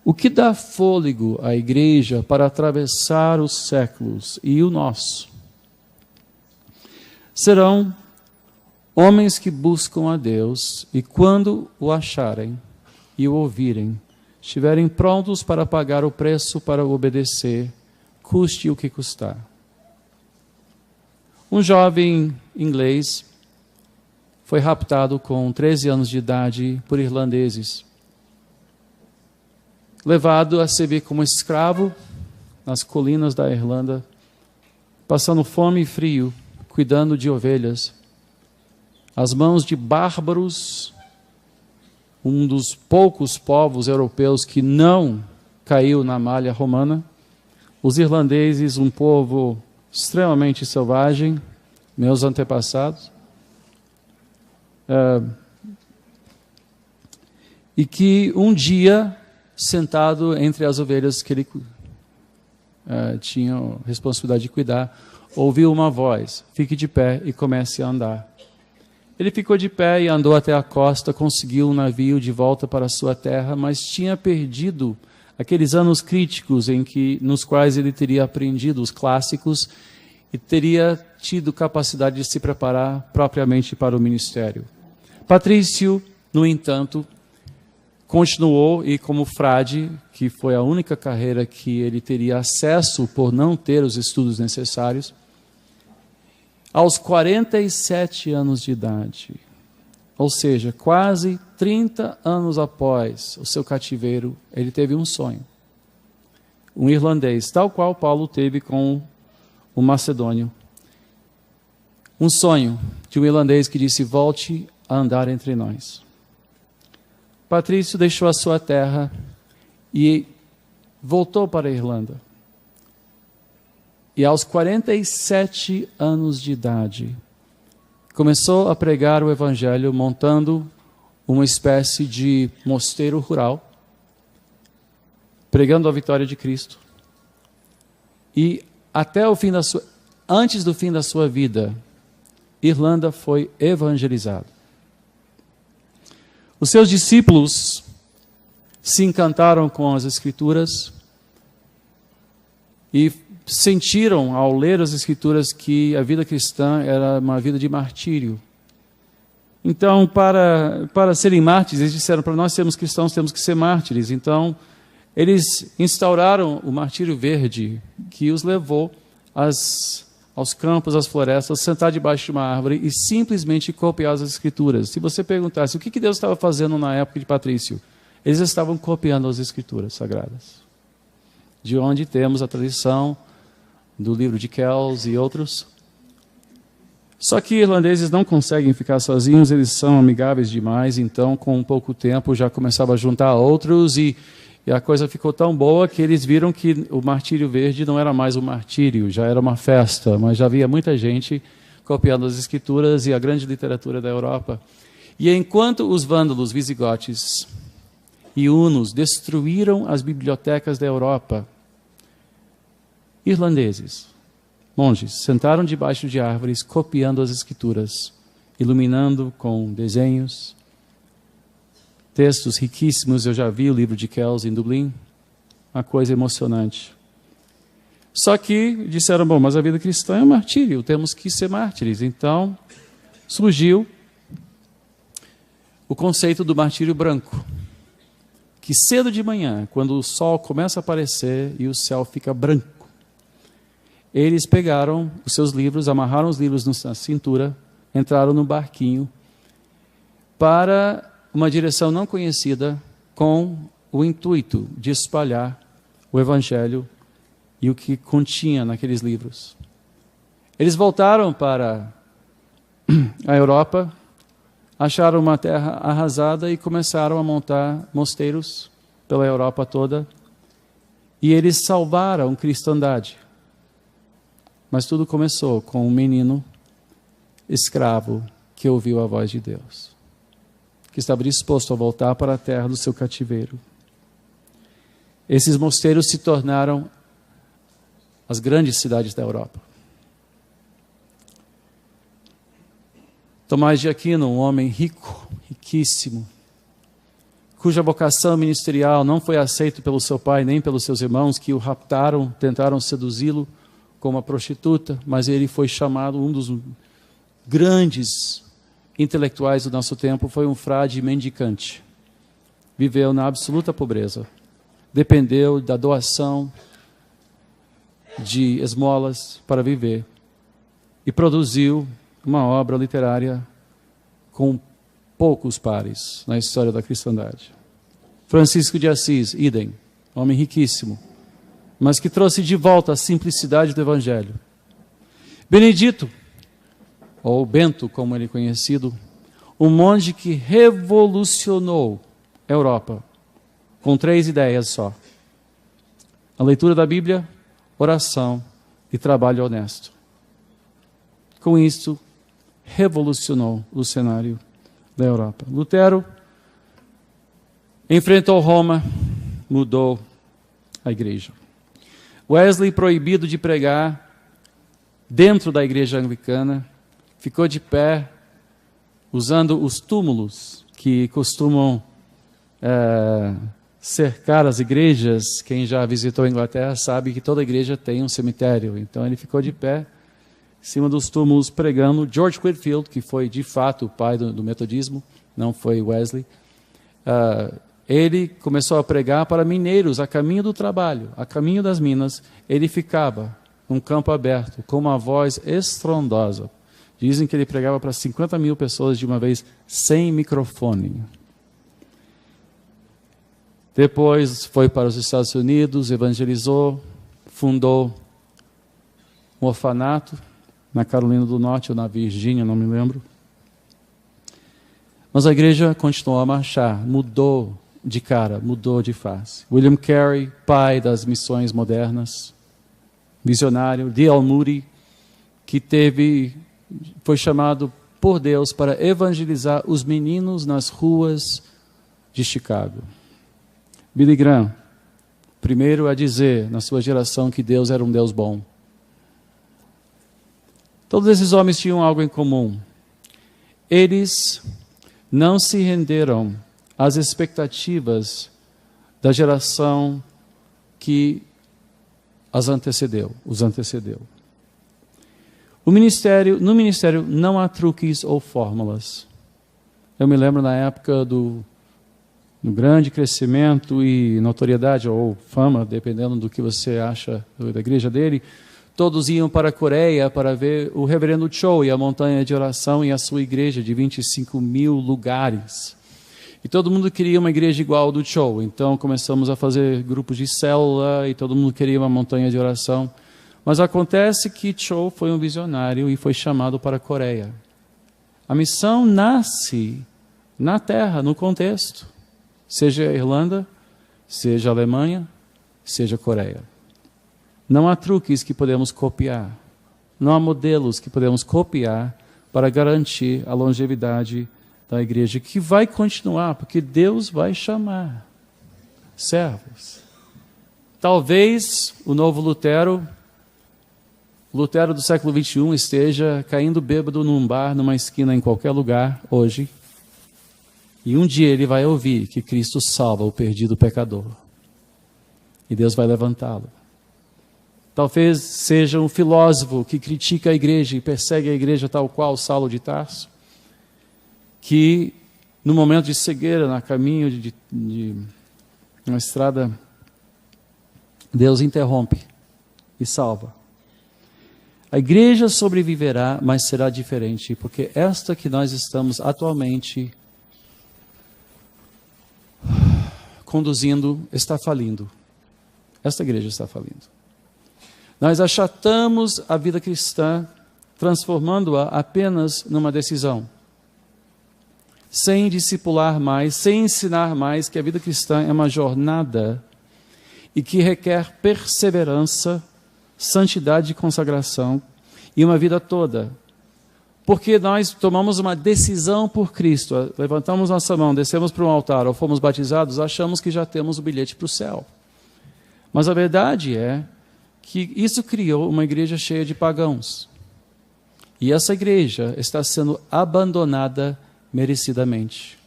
O que dá fôlego à igreja para atravessar os séculos e o nosso serão homens que buscam a Deus e, quando o acharem e o ouvirem, estiverem prontos para pagar o preço para obedecer, custe o que custar. Um jovem inglês foi raptado com 13 anos de idade por irlandeses, levado a servir como escravo nas colinas da Irlanda, passando fome e frio, cuidando de ovelhas, às mãos de bárbaros, um dos poucos povos europeus que não caiu na malha romana. Os irlandeses, um povo extremamente selvagem, meus antepassados, e que um dia, sentado entre as ovelhas que ele tinha a responsabilidade de cuidar, ouviu uma voz: fique de pé e comece a andar. Ele ficou de pé e andou até a costa, conseguiu um navio de volta para a sua terra, mas tinha perdido aqueles anos críticos nos quais ele teria aprendido os clássicos e teria tido capacidade de se preparar propriamente para o ministério. Patrício, no entanto, continuou, e como frade, que foi a única carreira que ele teria acesso por não ter os estudos necessários, aos 47 anos de idade, ou seja, quase 30 anos após o seu cativeiro, ele teve um sonho. Um irlandês, tal qual Paulo teve com o macedônio. Um sonho de um irlandês que disse: volte a andar entre nós. Patrício deixou a sua terra e voltou para a Irlanda. E aos 47 anos de idade, começou a pregar o Evangelho, montando uma espécie de mosteiro rural, pregando a vitória de Cristo. E até o fim antes do fim da sua vida, Irlanda foi evangelizada. Os seus discípulos se encantaram com as Escrituras e sentiram, ao ler as Escrituras, que a vida cristã era uma vida de martírio. Então, para serem mártires, eles disseram: para nós sermos cristãos, temos que ser mártires. Então, eles instauraram o martírio verde, que os levou aos campos, às florestas, sentar debaixo de uma árvore e simplesmente copiar as Escrituras. Se você perguntasse o que Deus estava fazendo na época de Patrício, eles estavam copiando as Escrituras sagradas, de onde temos a tradição do livro de Kells e outros. Só que irlandeses não conseguem ficar sozinhos, eles são amigáveis demais, então com pouco tempo já começava a juntar outros e a coisa ficou tão boa que eles viram que o martírio verde não era mais um martírio, já era uma festa, mas já havia muita gente copiando as Escrituras e a grande literatura da Europa. E enquanto os vândalos, visigotes e hunos destruíram as bibliotecas da Europa, irlandeses, monges, sentaram debaixo de árvores, copiando as Escrituras, iluminando com desenhos, textos riquíssimos. Eu já vi o livro de Kells em Dublin, uma coisa emocionante. Só que disseram: bom, mas a vida cristã é um martírio, temos que ser mártires. Então, surgiu o conceito do martírio branco, que cedo de manhã, quando o sol começa a aparecer e o céu fica branco, eles pegaram os seus livros, amarraram os livros na cintura, entraram no barquinho para uma direção não conhecida, com o intuito de espalhar o Evangelho e o que continha naqueles livros. Eles voltaram para a Europa, acharam uma terra arrasada e começaram a montar mosteiros pela Europa toda, e eles salvaram a cristandade. Mas tudo começou com um menino escravo que ouviu a voz de Deus, que estava disposto a voltar para a terra do seu cativeiro. Esses mosteiros se tornaram as grandes cidades da Europa. Tomás de Aquino, um homem rico, riquíssimo, cuja vocação ministerial não foi aceita pelo seu pai nem pelos seus irmãos, que o raptaram, tentaram seduzi-lo como uma prostituta, mas ele foi chamado, um dos grandes intelectuais do nosso tempo, foi um frade mendicante. Viveu na absoluta pobreza. Dependeu da doação de esmolas para viver. E produziu uma obra literária com poucos pares na história da cristandade. Francisco de Assis, idem, homem riquíssimo, mas que trouxe de volta a simplicidade do Evangelho. Benedito, ou Bento, como ele é conhecido, um monge que revolucionou a Europa, com 3 ideias só: a leitura da Bíblia, oração e trabalho honesto. Com isto, revolucionou o cenário da Europa. Lutero enfrentou Roma, mudou a igreja. Wesley, proibido de pregar dentro da igreja anglicana, ficou de pé, usando os túmulos que costumam cercar as igrejas. Quem já visitou a Inglaterra sabe que toda igreja tem um cemitério. Então ele ficou de pé, em cima dos túmulos, pregando. George Whitefield, que foi de fato o pai do metodismo, não foi Wesley, ele começou a pregar para mineiros a caminho do trabalho, a caminho das minas. Ele ficava num campo aberto, com uma voz estrondosa. Dizem que ele pregava para 50 mil pessoas de uma vez, sem microfone. Depois foi para os Estados Unidos, evangelizou, fundou um orfanato na Carolina do Norte ou na Virgínia, não me lembro. Mas a igreja continuou a marchar, mudou de cara, mudou de face. William Carey, pai das missões modernas, visionário. D.L. Moody, que foi chamado por Deus para evangelizar os meninos nas ruas de Chicago. Billy Graham, primeiro a dizer na sua geração que Deus era um Deus bom. Todos esses homens tinham algo em comum. Eles não se renderam às expectativas da geração que os antecedeu. No ministério não há truques ou fórmulas. Eu me lembro na época do grande crescimento e notoriedade ou fama, dependendo do que você acha da igreja dele, todos iam para a Coreia para ver o reverendo Cho e a montanha de oração e a sua igreja de 25 mil lugares. E todo mundo queria uma igreja igual ao do Cho. Então começamos a fazer grupos de célula e todo mundo queria uma montanha de oração. Mas acontece que Cho foi um visionário e foi chamado para a Coreia. A missão nasce na terra, no contexto. Seja a Irlanda, seja a Alemanha, seja a Coreia. Não há truques que podemos copiar. Não há modelos que podemos copiar para garantir a longevidade da igreja, que vai continuar, porque Deus vai chamar servos. Talvez o novo Lutero do século XXI, esteja caindo bêbado num bar, numa esquina, em qualquer lugar, hoje. E um dia ele vai ouvir que Cristo salva o perdido pecador. E Deus vai levantá-lo. Talvez seja um filósofo que critica a igreja e persegue a igreja tal qual Saulo de Tarso, que no momento de cegueira, na caminho de uma estrada, Deus interrompe e salva. A igreja sobreviverá, mas será diferente, porque esta que nós estamos atualmente conduzindo está falindo. Esta igreja está falindo. Nós achatamos a vida cristã, transformando-a apenas numa decisão. Sem discipular mais, sem ensinar mais que a vida cristã é uma jornada e que requer perseverança, santidade e consagração e uma vida toda. Porque nós tomamos uma decisão por Cristo, levantamos nossa mão, descemos para um altar ou fomos batizados, achamos que já temos o bilhete para o céu. Mas a verdade é que isso criou uma igreja cheia de pagãos. E essa igreja está sendo abandonada merecidamente.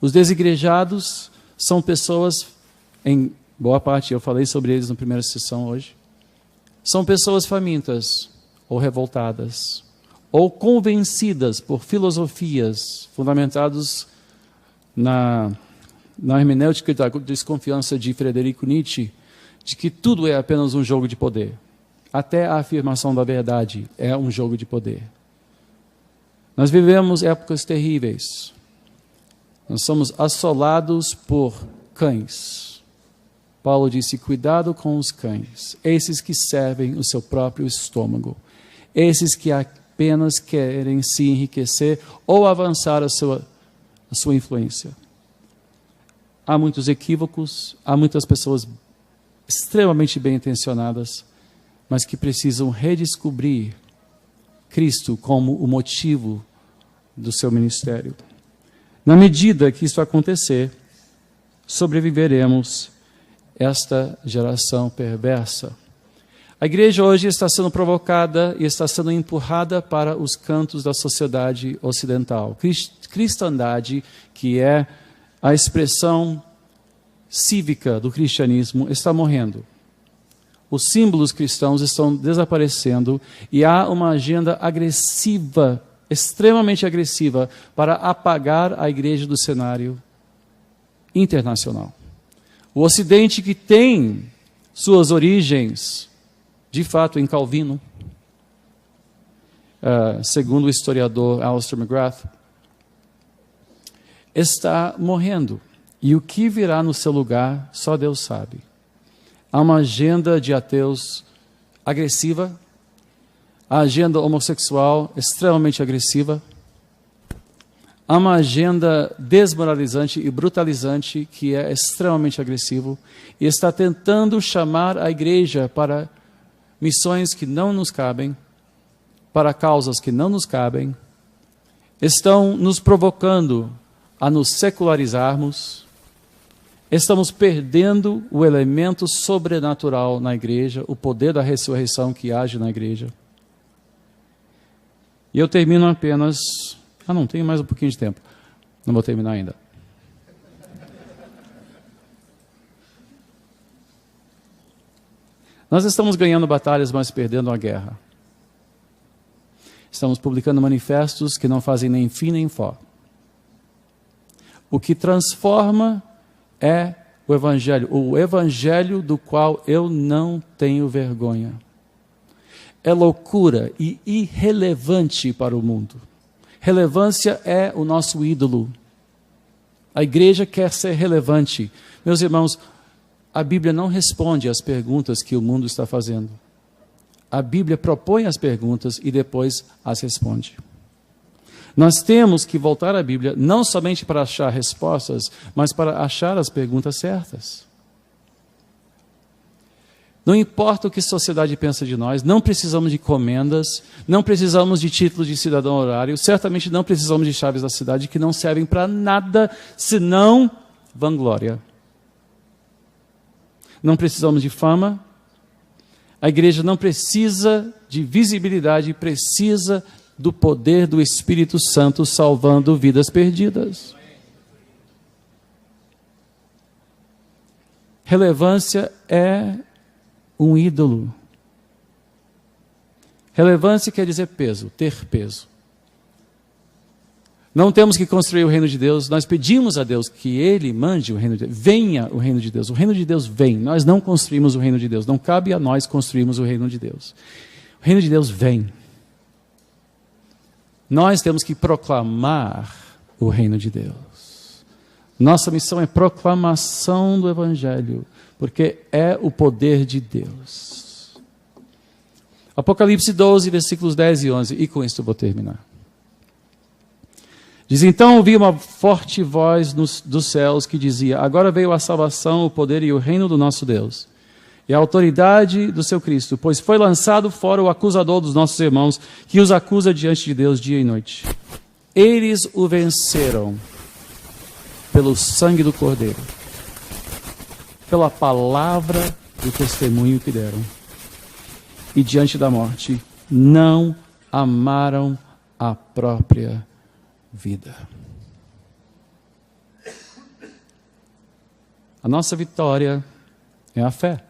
Os desigrejados são pessoas, em boa parte, eu falei sobre eles na primeira sessão hoje, são pessoas famintas ou revoltadas, ou convencidas por filosofias fundamentadas na hermenêutica da desconfiança de Frederico Nietzsche, de que tudo é apenas um jogo de poder. Até a afirmação da verdade é um jogo de poder. Nós vivemos épocas terríveis. Nós somos assolados por cães. Paulo disse, cuidado com os cães, esses que servem o seu próprio estômago, esses que apenas querem se enriquecer ou avançar a sua influência. Há muitos equívocos, há muitas pessoas extremamente bem intencionadas, mas que precisam redescobrir Cristo como o motivo do seu ministério. Na medida que isso acontecer, sobreviveremos esta geração perversa. A igreja hoje está sendo provocada e está sendo empurrada para os cantos da sociedade ocidental. Cristandade, que é a expressão cívica do cristianismo, está morrendo. Os símbolos cristãos estão desaparecendo e há uma agenda agressiva, extremamente agressiva, para apagar a igreja do cenário internacional. O Ocidente, que tem suas origens, de fato, em Calvino, segundo o historiador Alistair McGrath, está morrendo. E o que virá no seu lugar, só Deus sabe. Há uma agenda de ateus agressiva, a agenda homossexual extremamente agressiva, há uma agenda desmoralizante e brutalizante que é extremamente agressivo e está tentando chamar a igreja para missões que não nos cabem, para causas que não nos cabem, estão nos provocando a nos secularizarmos. Estamos perdendo o elemento sobrenatural na igreja, o poder da ressurreição que age na igreja. E eu termino apenas... não, tenho mais um pouquinho de tempo. Não vou terminar ainda. Nós estamos ganhando batalhas, mas perdendo a guerra. Estamos publicando manifestos que não fazem nem fim nem fó. O que transforma é o evangelho do qual eu não tenho vergonha. É loucura e irrelevante para o mundo. Relevância é o nosso ídolo. A igreja quer ser relevante. Meus irmãos, a Bíblia não responde às perguntas que o mundo está fazendo. A Bíblia propõe as perguntas e depois as responde. Nós temos que voltar à Bíblia não somente para achar respostas, mas para achar as perguntas certas. Não importa o que a sociedade pensa de nós, não precisamos de comendas, não precisamos de títulos de cidadão horário, certamente não precisamos de chaves da cidade que não servem para nada senão vanglória. Não precisamos de fama, a igreja não precisa de visibilidade, precisa do poder do Espírito Santo salvando vidas perdidas. Relevância é um ídolo. Relevância quer dizer peso, ter peso. Não temos que construir o reino de Deus, nós pedimos a Deus que Ele mande o reino de Deus. Venha o reino de Deus. O reino de Deus vem. Nós não construímos o reino de Deus. Não cabe a nós construirmos o reino de Deus. O reino de Deus vem. Nós temos que proclamar o reino de Deus. Nossa missão é proclamação do Evangelho, porque é o poder de Deus. Apocalipse 12, versículos 10 e 11, e com isso eu vou terminar. Diz, então ouvi uma forte voz dos céus que dizia, agora veio a salvação, o poder e o reino do nosso Deus, e a autoridade do seu Cristo, pois foi lançado fora o acusador dos nossos irmãos, que os acusa diante de Deus dia e noite. Eles o venceram pelo sangue do Cordeiro, pela palavra do testemunho que deram, e diante da morte não amaram a própria vida. A nossa vitória é a fé,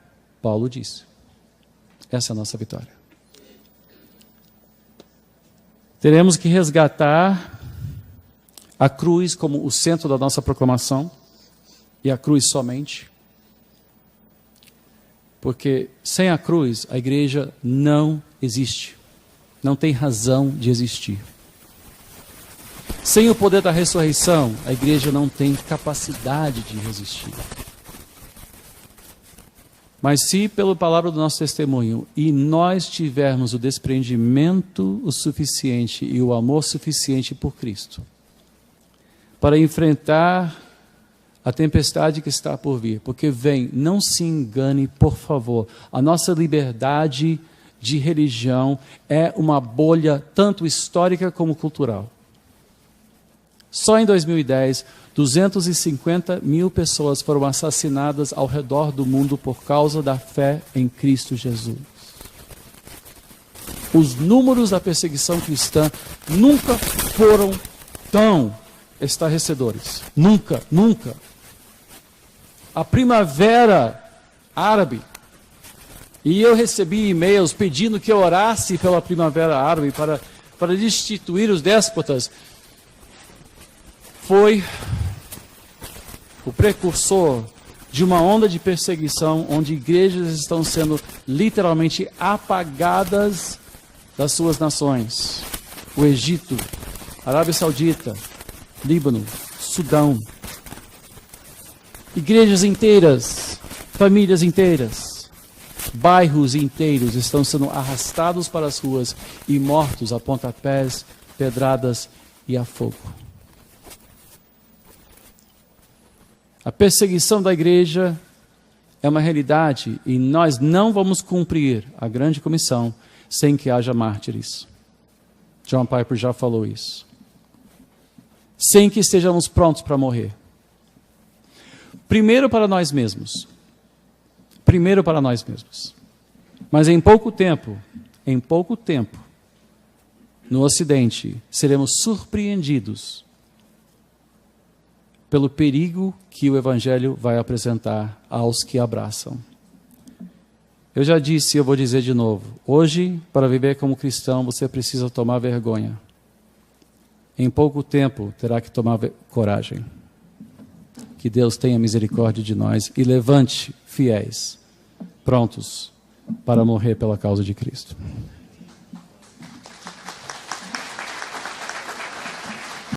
Paulo disse. Essa é a nossa vitória. Teremos que resgatar a cruz como o centro da nossa proclamação, e a cruz somente. Porque sem a cruz, a igreja não existe. Não tem razão de existir. Sem o poder da ressurreição, a igreja não tem capacidade de resistir. Mas se pela palavra do nosso testemunho, e nós tivermos o desprendimento o suficiente e o amor suficiente por Cristo, para enfrentar a tempestade que está por vir, porque vem, não se engane, por favor, a nossa liberdade de religião é uma bolha tanto histórica como cultural. Só em 2010, 250 mil pessoas foram assassinadas ao redor do mundo por causa da fé em Cristo Jesus. Os números da perseguição cristã nunca foram tão estarrecedores. Nunca, nunca. A primavera árabe, e eu recebi e-mails pedindo que eu orasse pela primavera árabe para destituir os déspotas, foi o precursor de uma onda de perseguição onde igrejas estão sendo literalmente apagadas das suas nações. O Egito, Arábia Saudita, Líbano, Sudão. Igrejas inteiras, famílias inteiras, bairros inteiros estão sendo arrastados para as ruas e mortos a pontapés, pedradas e a fogo. A perseguição da igreja é uma realidade e nós não vamos cumprir a grande comissão sem que haja mártires. John Piper já falou isso. Sem que estejamos prontos para morrer. Primeiro para nós mesmos. Primeiro para nós mesmos. Mas em pouco tempo, no Ocidente, seremos surpreendidos pelo perigo que o Evangelho vai apresentar aos que abraçam. Eu já disse e eu vou dizer de novo. Hoje, para viver como cristão, você precisa tomar vergonha. Em pouco tempo, terá que tomar coragem. Que Deus tenha misericórdia de nós e levante fiéis, prontos para morrer pela causa de Cristo.